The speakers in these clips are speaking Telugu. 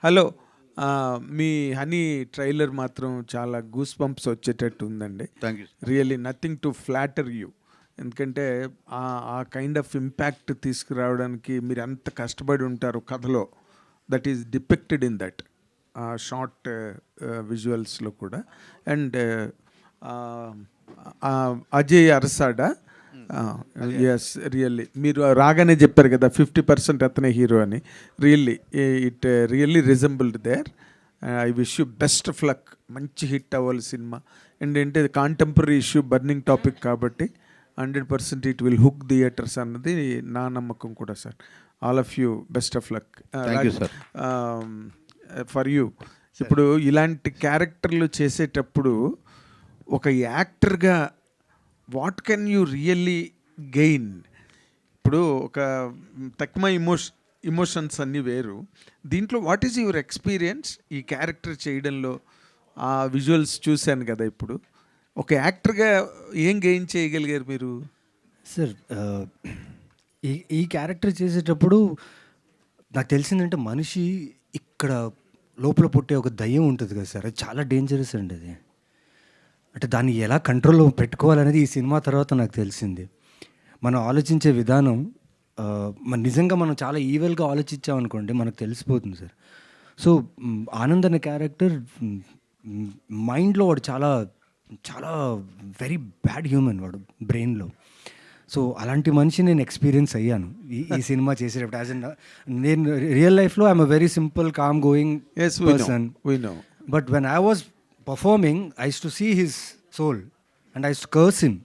హలో. మీ హనీ ట్రైలర్ మాత్రం చాలా గూస్ బంప్స్ వచ్చేటట్టు ఉందండి. Thank you. Really nothing to flatter you. ఎందుకంటే ఆ కైండ్ ఆఫ్ ఇంపాక్ట్ తీసుకురావడానికి మీరు ఎంత కష్టపడి ఉంటారు కథలో. That is depicted in that short విజువల్స్లో కూడా. And Ajay Arasada, yes really మీరు రాగానే చెప్పారు కదా 50% అతనే హీరో అని. Really it really resembled there. I wish you best of luck. మంచి హిట్ అవ్వాలి సినిమా. అండ్ ఏంటి కాంటెంపరీ ఇష్యూ, బర్నింగ్ టాపిక్ కాబట్టి 100% ఇట్ విల్ హుక్ థియేటర్స్ అన్నది నా నమ్మకం కూడా sir. All of you best of luck for you. ఇప్పుడు ఇలాంటి క్యారెక్టర్లు చేసేటప్పుడు ఒక యాక్టర్గా what can you really gain? ఇప్పుడు ఒక తక్కువ ఇమోషన్స్ అన్నీ వేరు. దీంట్లో వాట్ ఈజ్ యువర్ ఎక్స్పీరియన్స్ ఈ క్యారెక్టర్ చేయడంలో? ఆ విజువల్స్ చూశాను కదా. ఇప్పుడు ఒక యాక్టర్గా ఏం గెయిన్ చేయగలిగారు మీరు? సార్ ఈ క్యారెక్టర్ చేసేటప్పుడు నాకు తెలిసిందంటే మనిషి ఇక్కడ లోపల పుట్టే ఒక దయ్యం ఉంటుంది కదా సార్, అది చాలా డేంజరస్ అండి. అది అంటే దాన్ని ఎలా కంట్రోల్లో పెట్టుకోవాలనేది ఈ సినిమా తర్వాత నాకు తెలిసింది. మనం ఆలోచించే విధానం మన నిజంగా మనం చాలా ఈవెల్గా ఆలోచించామనుకోండి మనకు తెలిసిపోతుంది సార్. సో ఆనంద్ అనే క్యారెక్టర్ మైండ్లో వాడు చాలా చాలా వెరీ బ్యాడ్ హ్యూమన్ వాడు బ్రెయిన్లో. సో అలాంటి మనిషి నేను ఎక్స్పీరియన్స్ అయ్యాను ఈ సినిమా చేసేటప్పుడు. యాజ్ నేను రియల్ లైఫ్లో I'm a very simple calm going person. But when I was performing I use to see his soul and I use to curse him.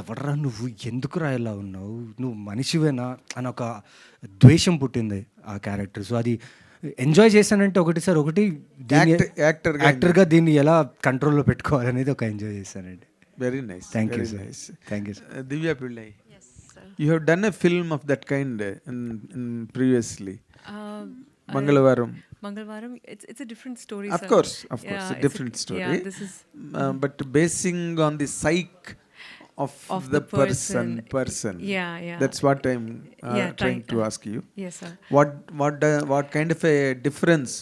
ఎవడరా నువ్వు, ఎందుకురా ఇలా ఉన్నావు, నువ్వు మనిషివేనా అని ఒక ద్వేషం పుట్టింది ఆ క్యారెక్టర్. సో అది ఎంజాయ్ చేశానంటే ఒకటి సార్, ఒకటి యాక్టర్గా దీన్ని ఎలా కంట్రోల్లో పెట్టుకోవాలనేది ఒక ఎంజాయ్ చేశానండి. Very nice. Thank you sir. Thank you. Divya Pillai, you have done a film of that kind previously. Mangalavaram. It's a different story. Of course, a different story. Yeah, this is. But basing on the psyche of the person. Yeah. That's what I'm trying to ask you. Yes, sir. What kind of a difference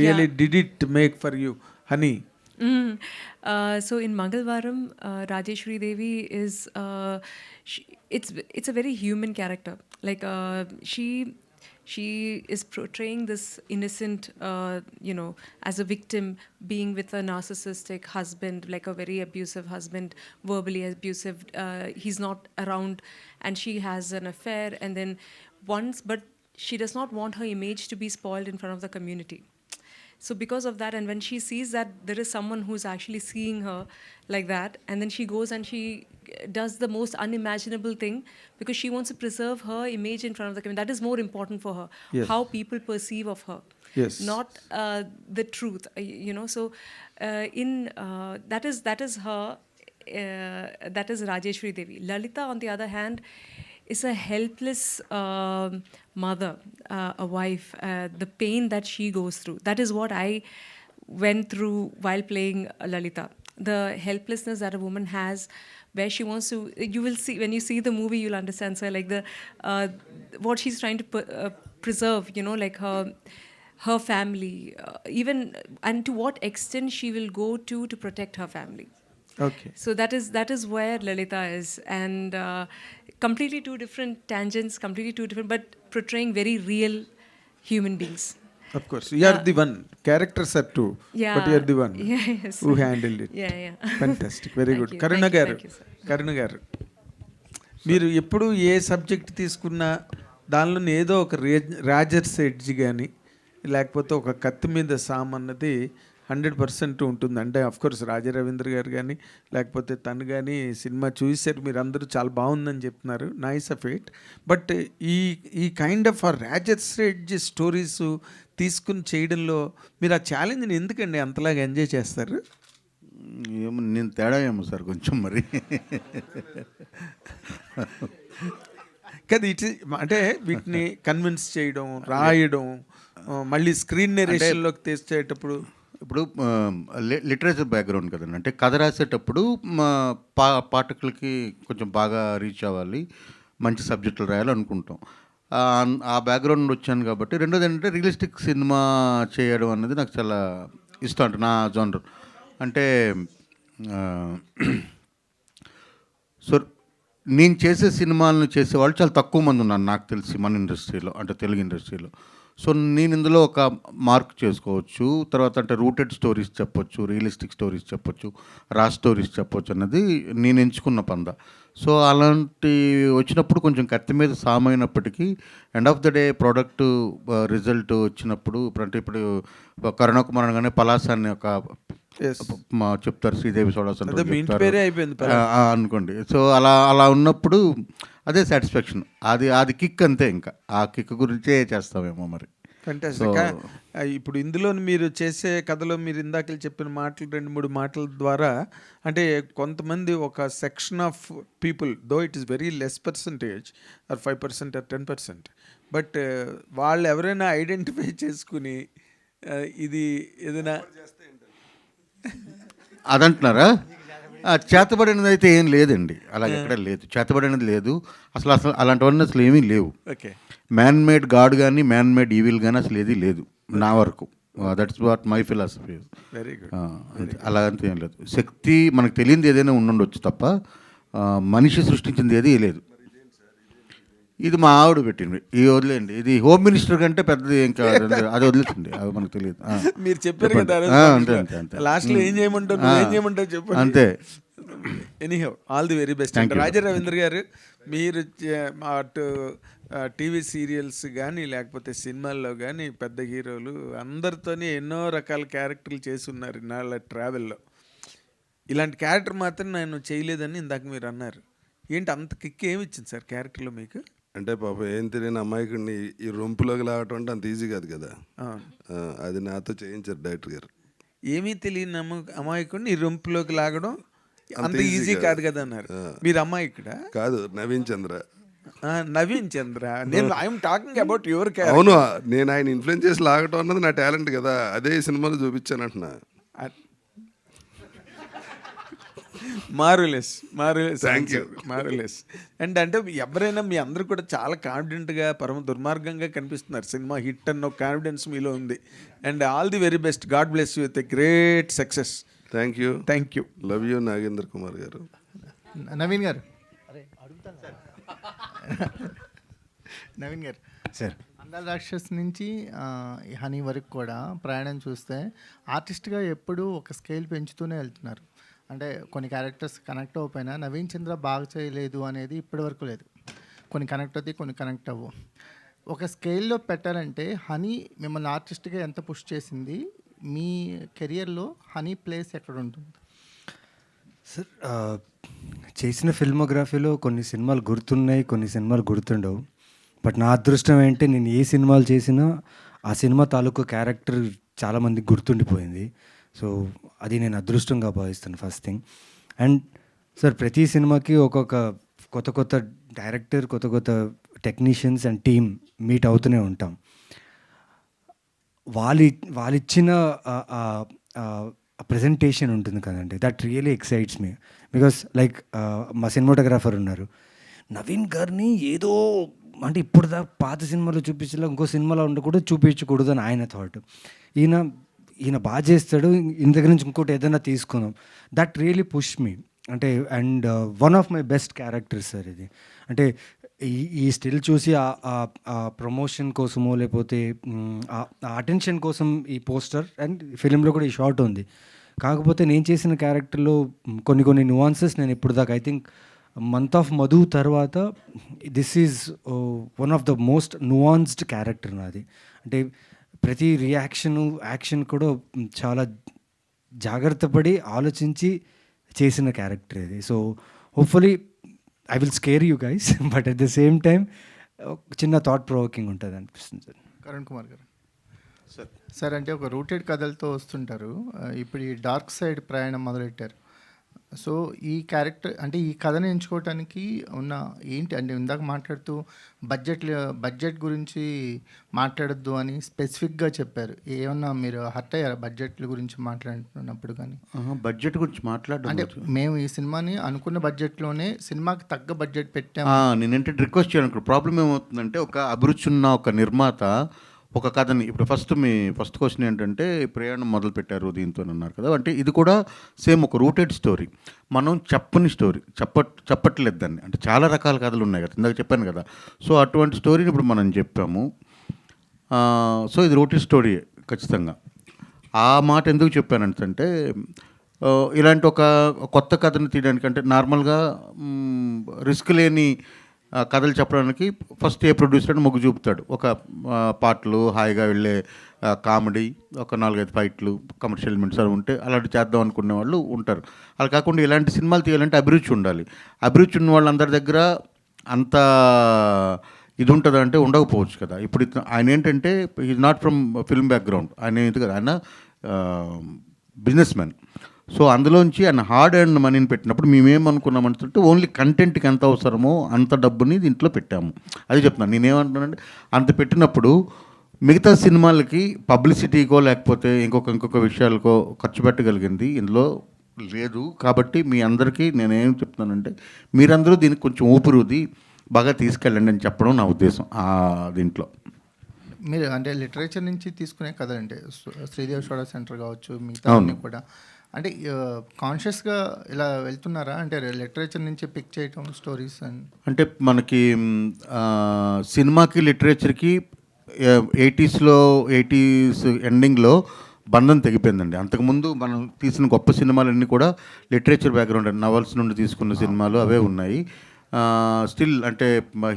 really did it make for you, Honey? So in Mangalvaram, Rajeshwari Devi is it's a very human character. Like she is portraying this innocent, as a victim, being with a narcissistic husband, like a very abusive husband, verbally abusive. He's not around, and she has an affair. And then but she does not want her image to be spoiled in front of the community. So because of that, and when she sees that there is someone who's actually seeing her like that, and then she goes and she does the most unimaginable thing because she wants to preserve her image in front of the community. That is more important for her. Yes. How people perceive of her. Yes. Not the truth. So that is her. That is Rajeshwari Devi. Lalita, on the other hand, is a helpless mother, a wife. The pain that she goes through, that is what I went through while playing Lalita. The helplessness that a woman has, where she wants to, you will see when you see the movie, you'll understand, sir, like the what she's trying to preserve, like her family, even, and to what extent she will go to protect her family. Okay. So that is where Lalita is, and completely two different tangents, completely two different, but portraying very real human beings. Of course, you are the one. Characters are two, but you are the one who handled it. Yeah. Fantastic, very good. you. Karuna Thank you, sir. Karuna garu, మీరు ఎప్పుడు ఏ సబ్జెక్ట్ తీసుకున్నా దానిలో ఏదో ఒక రాజర్స్ ఎడ్జ్ కానీ లేకపోతే ఒక కత్తి మీద సామ్ అన్నది 100% ఉంటుంది. అంటే అఫ్కోర్స్ రాజా రవీంద్ర గారు కానీ లేకపోతే తను కానీ సినిమా చూసారు, మీరు అందరూ చాలా బాగుందని చెప్తున్నారు, నైస్ ఆఫ్ ఇట్. బట్ ఈ kind of Rogers edge stories తీసుకుని చేయడంలో మీరు ఆ ఛాలెంజ్ని ఎందుకండి అంతలాగా ఎంజాయ్ చేస్తారు? ఏమో నేను తేడా ఏమో సార్ కొంచెం మరి. కదా అంటే వీటిని కన్విన్స్ చేయడం, రాయడం, మళ్ళీ స్క్రీన్ నెరేషన్లోకి తెచ్చేటప్పుడు ఇప్పుడు లిటరేచర్ బ్యాక్గ్రౌండ్ కదండి, అంటే కథ రాసేటప్పుడు పాఠకులకి కొంచెం బాగా రీచ్ అవ్వాలి, మంచి సబ్జెక్టులు రాయాలి అనుకుంటాం. ఆ బ్యాక్గ్రౌండ్ నుండి వచ్చాను కాబట్టి. రెండోది ఏంటంటే రియలిస్టిక్ సినిమా చేయడం అనేది నాకు చాలా ఇష్టం, అంటే నా జోనర్. అంటే సో నేను చేసే సినిమాలను చేసేవాళ్ళు చాలా తక్కువ మంది ఉన్నారు నాకు తెలిసి మన ఇండస్ట్రీలో, అంటే తెలుగు ఇండస్ట్రీలో. సో నేను ఇందులో ఒక మార్క్ చేసుకోవచ్చు. తర్వాత అంటే రూటెడ్ స్టోరీస్ చెప్పొచ్చు, రియలిస్టిక్ స్టోరీస్ చెప్పొచ్చు, రా స్టోరీస్ చెప్పొచ్చు అన్నది నేను ఎంచుకున్న పంద. సో అలాంటి వచ్చినప్పుడు కొంచెం కత్తి మీద సామైనప్పటికీ end of the day product result వచ్చినప్పుడు ఇప్పుడు కరుణ కుమార్ అనగానే పలాస అనే ఒక చెప్తారు, శ్రీదేవి సోడా అదే మీ ఇంటి పేరే అయిపోయింది అనుకోండి. సో అలా ఉన్నప్పుడు అదే సాటిస్ఫాక్షన్, అది కిక్ అంతే. ఇంకా ఆ కిక్ గురించే చేస్తామేమో మరి. ఫెంటాస్టిక్. ఇప్పుడు ఇందులో మీరు చేసే కథలో మీరు ఇందాక చెప్పిన మాటలు 2-3 మాటల ద్వారా అంటే కొంతమంది ఒక section of people, though it is very less percentage or 5% or 10%, but వాళ్ళు ఎవరైనా ఐడెంటిఫై చేసుకుని ఇది ఏదైనా అదంటున్నారా? చేతబడినది అయితే ఏం లేదండి, అలాగే ఎక్కడ లేదు, చేతబడినది లేదు అసలు అలాంటివన్నీ అసలు ఏమీ లేవు. ఓకే, మ్యాన్ మేడ్ గాడ్ కానీ మ్యాన్ మేడ్ ఈవిల్ కానీ అసలు ఏది లేదు నా వరకు. That's what my philosophy. Very good. అలా అంతా ఏం లేదు. శక్తి మనకు తెలియంది ఏదైనా ఉండొచ్చు తప్ప మనిషి సృష్టించింది ఏది లేదు. ఇది మా ఆవిడ పెట్టింది, ఇది వదిలేండి. ఇది హోమ్ మినిస్టర్ కంటే పెద్దది ఏం కాదు, అది వదిలేసింది, అది మనకు తెలియదు. మీరు చెప్పారు కదా అంతే అంతే అంతే. లాస్ట్లో ఏం చేయమంటారు, ఏం చేయమంటారు చెప్పండి. అంతే. Anyhow all the very best. Raja Ravindra garu, మీరు అటు టీవీ సీరియల్స్ కానీ లేకపోతే సినిమాల్లో కానీ పెద్ద హీరోలు అందరితోనే ఎన్నో రకాల క్యారెక్టర్లు చేసి ఉన్నారు ఇన్నాళ్ళ ట్రావెల్లో. ఇలాంటి క్యారెక్టర్ మాత్రం నేను చేయలేదని ఇందాక మీరు అన్నారు. ఏంటి అంత కిక్ ఏమి ఇచ్చింది సార్ క్యారెక్టర్లో మీకు? అంటే పాపం ఏం తెలియని అమ్మాయికుడిని ఈ రొంపులోకి లాగటం అంటే అంత ఈజీ కాదు కదా. అది నాతో చేయించారు డైరెక్టర్ గారు. ఏమీ తెలియని అమాయకుడిని ఈ రొంపులోకి లాగడం అంత ఈజీ కాదు కదా అన్నారు. మీరు అమాయకుడా? కాదు, నవీన్ చంద్ర. నవీన్ చంద్ర, నేను I'm talking about your character. అవును, నేను ఆయన ఇన్ఫ్లుయెన్స్ చేసి లాగటం అన్నది నా టాలెంట్ కదా, అదే ఈ సినిమాలో చూపించాను అంటున్నా. మారులెస్ Thank you. మారులెస్. అండ్ అంటే ఎవరైనా మీ అందరూ కూడా చాలా కాన్ఫిడెంట్గా పరమ దుర్మార్గంగా కనిపిస్తున్నారు. సినిమా హిట్ అన్న కాన్ఫిడెన్స్ మీలో ఉంది. And all the very best. God bless you with a great success. Thank you. Thank you. Love you Nagendra Kumar గారు. నవీన్ గారు, నవీన్ గారు సార్, అందాల రాక్షస్ నుంచి ఈ హనీ వరకు కూడా ప్రయాణం చూస్తే ఆర్టిస్ట్గా ఎప్పుడూ ఒక స్కేల్ పెంచుతూనే వెళ్తున్నారు. అంటే కొన్ని క్యారెక్టర్స్ కనెక్ట్ అవ్వకపోయినా నవీన్ చంద్ర బాగా చేయలేదు అనేది ఇప్పటివరకు లేదు. కొన్ని కనెక్ట్ అవుతాయి, కొన్ని కనెక్ట్ అవ్వవు. ఒక స్కేల్లో పెట్టాలంటే హనీ మిమ్మల్ని ఆర్టిస్ట్గా ఎంత పుష్ చేసింది? మీ కెరియర్లో హనీ ప్లేస్ ఎక్కడ ఉంటుంది? సార్, చేసిన ఫిల్మోగ్రఫీలో కొన్ని సినిమాలు గుర్తున్నాయి, కొన్ని సినిమాలు గుర్తుండవు. బట్ నా అదృష్టం ఏంటంటే నేను ఏ సినిమాలు చేసినా ఆ సినిమా తాలూకు క్యారెక్టర్ చాలామందికి గుర్తుండిపోయింది. సో అది నేను అదృష్టంగా భావిస్తాను ఫస్ట్ థింగ్. అండ్ సార్, ప్రతి సినిమాకి ఒక్కొక్క కొత్త డైరెక్టర్, కొత్త టెక్నీషియన్స్ అండ్ టీమ్ మీట్ అవుతూనే ఉంటాం. వాళ్ళిచ్చిన ప్రెజెంటేషన్ ఉంటుంది కదండి, that really excites me. Because like మా సినిమాటోగ్రాఫర్ ఉన్నారు, నవీన్ గారిని ఏదో అంటే ఇప్పుడు దాకా పాత సినిమాలో చూపించలే, ఇంకో సినిమాలో ఉండకూడదు, చూపించకూడదు అని ఆయన థాట్. ఈయన బాగా చేస్తాడు, ఈయన దగ్గర నుంచి ఇంకోటి ఏదైనా తీసుకుందాం. That really push me. అంటే and one of my best characters sir ఇది. అంటే ఈ స్టిల్ చూసి ఆ ప్రమోషన్ కోసమో లేకపోతే ఆ అటెన్షన్ కోసం ఈ పోస్టర్ అండ్ ఫిలింలో కూడా ఈ షార్ట్ ఉంది. కాకపోతే నేను చేసిన క్యారెక్టర్లో కొన్ని నువాన్సెస్ నేను ఇప్పుడు దాకా I think month of Madhu తర్వాత this is one of the most nuanced character నాది. అంటే ప్రతి రియాక్షను యాక్షన్ కూడా చాలా జాగ్రత్త పడి ఆలోచించి చేసిన క్యారెక్టర్ ఇది. So hopefully I will scare you guys, but at the same time చిన్న థాట్ ప్రొవోకింగ్ ఉంటుంది అనిపిస్తుంది సార్. కరుణ్ కుమార్ గారు సార్, అంటే ఒక రూటెడ్ కథలతో వస్తుంటారు, ఇప్పుడు ఈ డార్క్ సైడ్ ప్రయాణం మొదలెట్టారు. సో ఈ క్యారెక్టర్ అంటే ఈ కథను ఎంచుకోవటానికి ఉన్న ఏంటి అంటే ఇందాక మాట్లాడుతూ బడ్జెట్ గురించి మాట్లాడొద్దు అని స్పెసిఫిక్గా చెప్పారు. ఏమన్నా మీరు హర్ట్ అయ్యారా బడ్జెట్ల గురించి మాట్లాడుతున్నప్పుడు? కానీ బడ్జెట్ గురించి మాట్లాడడం అంటే మేము ఈ సినిమాని అనుకున్న బడ్జెట్లోనే సినిమాకి తగ్గ బడ్జెట్ పెట్టాము. నేనేంటంటే రిక్వెస్ట్ చేయాలనుకో ప్రాబ్లం ఏమవుతుందంటే ఒక అభిరుచి ఉన్న ఒక నిర్మాత ఒక కథని ఇప్పుడు ఫస్ట్ క్వశ్చన్ ఏంటంటే ప్రయాణం మొదలు పెట్టారు దీంతో అన్నారు కదా, అంటే ఇది కూడా సేమ్ ఒక రూటెడ్ స్టోరీ. మనం చెప్పని స్టోరీ చెప్పట్లేదు దాన్ని, అంటే చాలా రకాల కథలు ఉన్నాయి కదా, ఇందాక చెప్పాను కదా. సో అటువంటి స్టోరీని ఇప్పుడు మనం చెప్పాము. సో ఇది రూటెడ్ స్టోరీ ఖచ్చితంగా. ఆ మాట ఎందుకు చెప్పానంటే ఇలాంటి ఒక కొత్త కథను తీయడానికి అంటే నార్మల్గా రిస్క్ లేని కథలు చెప్పడానికి ఫస్ట్ ఏ ప్రొడ్యూసర్ అని మొగ్గు చూపుతాడు. ఒక పాటలు హాయిగా వెళ్ళే కామెడీ, ఒక 4-5 ఫైట్లు, కమర్షియల్ ఎలిమెంట్స్ అవి ఉంటే అలాంటి చేద్దాం అనుకునే వాళ్ళు ఉంటారు. అలా కాకుండా ఇలాంటి సినిమాలు తీయాలంటే అభిరుచి ఉండాలి. అభిరుచి ఉన్న వాళ్ళందరి దగ్గర అంత ఇది ఉంటుంది అంటే ఉండకపోవచ్చు కదా. ఇప్పుడు ఆయన ఏంటంటే is not from film background, ఆయన ఇది కదా, ఆయన బిజినెస్ మ్యాన్. సో అందులోంచి ఆయన హార్డ్ అండ్ మనీని పెట్టినప్పుడు మేమేమనుకున్నామంటే ఓన్లీ కంటెంట్కి ఎంత అవసరమో అంత డబ్బుని దీంట్లో పెట్టాము. అది చెప్తున్నాను. నేనేమంటున్నానంటే అంత పెట్టినప్పుడు మిగతా సినిమాలకి పబ్లిసిటీకో లేకపోతే ఇంకొక విషయాలకో ఖర్చు పెట్టగలిగింది ఇందులో లేదు. కాబట్టి మీ అందరికీ నేనేం చెప్తున్నానంటే మీరందరూ దీనికి కొంచెం ఊపిరిది బాగా తీసుకెళ్ళండి అని చెప్పడం నా ఉద్దేశం దీంట్లో. మీరు అంటే లిటరేచర్ నుంచి తీసుకునే కథలు అంటే శ్రీదేవి సోడా సెంటర్ కావచ్చు, మిగతా అన్నీ కూడా అంటే కాన్షియస్గా ఇలా వెళ్తున్నారా? అంటే లిటరేచర్ నుంచి పిక్ చేయటం స్టోరీస్ అని అంటే మనకి సినిమాకి లిటరేచర్కి 80s ఎండింగ్లో బంధం తెగిపోయిందండి. అంతకుముందు మనం తీసిన గొప్ప సినిమాలన్నీ కూడా లిటరేచర్ బ్యాక్గ్రౌండ్ నవల్స్ నుండి తీసుకున్న సినిమాలు అవే ఉన్నాయి. స్టిల్ అంటే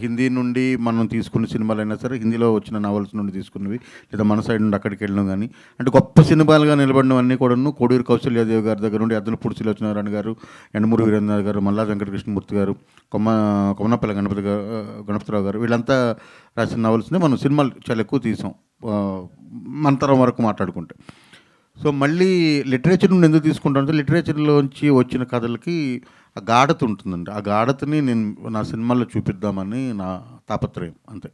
హిందీ నుండి మనం తీసుకున్న సినిమాలైనా సరే హిందీలో వచ్చిన నవల్స్ నుండి తీసుకున్నవి లేదా మన సైడ్ నుండి అక్కడికి వెళ్ళినాం. కానీ అంటే గొప్ప సినిమాలుగా నిలబడినవన్నీ కూడాను కోడూరు కౌశల్యాదేవి గారి దగ్గర నుండి అద్దనపూడి సులోచనారాయణ గారు, ఎండమూరి వీరేంద్ర గారు, మల్లా వెంకటకృష్ణమూర్తి గారు, కొమ్మనపల్లి గణపతిరావు గారు వీళ్ళంతా రాసిన నవల్స్ని మనం సినిమాలు చాలా ఎక్కువ తీసాం మన తరం వరకు మాట్లాడుకుంటే. సో మళ్ళీ లిటరేచర్ నుండి ఎందుకు తీసుకుంటానంటే లిటరేచర్లోంచి వచ్చిన కథలకి ఆ గాఢత ఉంటుందండి. ఆ గాఢతని నేను నా సినిమాల్లో చూపిద్దామని నా తాపత్రయం అంతే.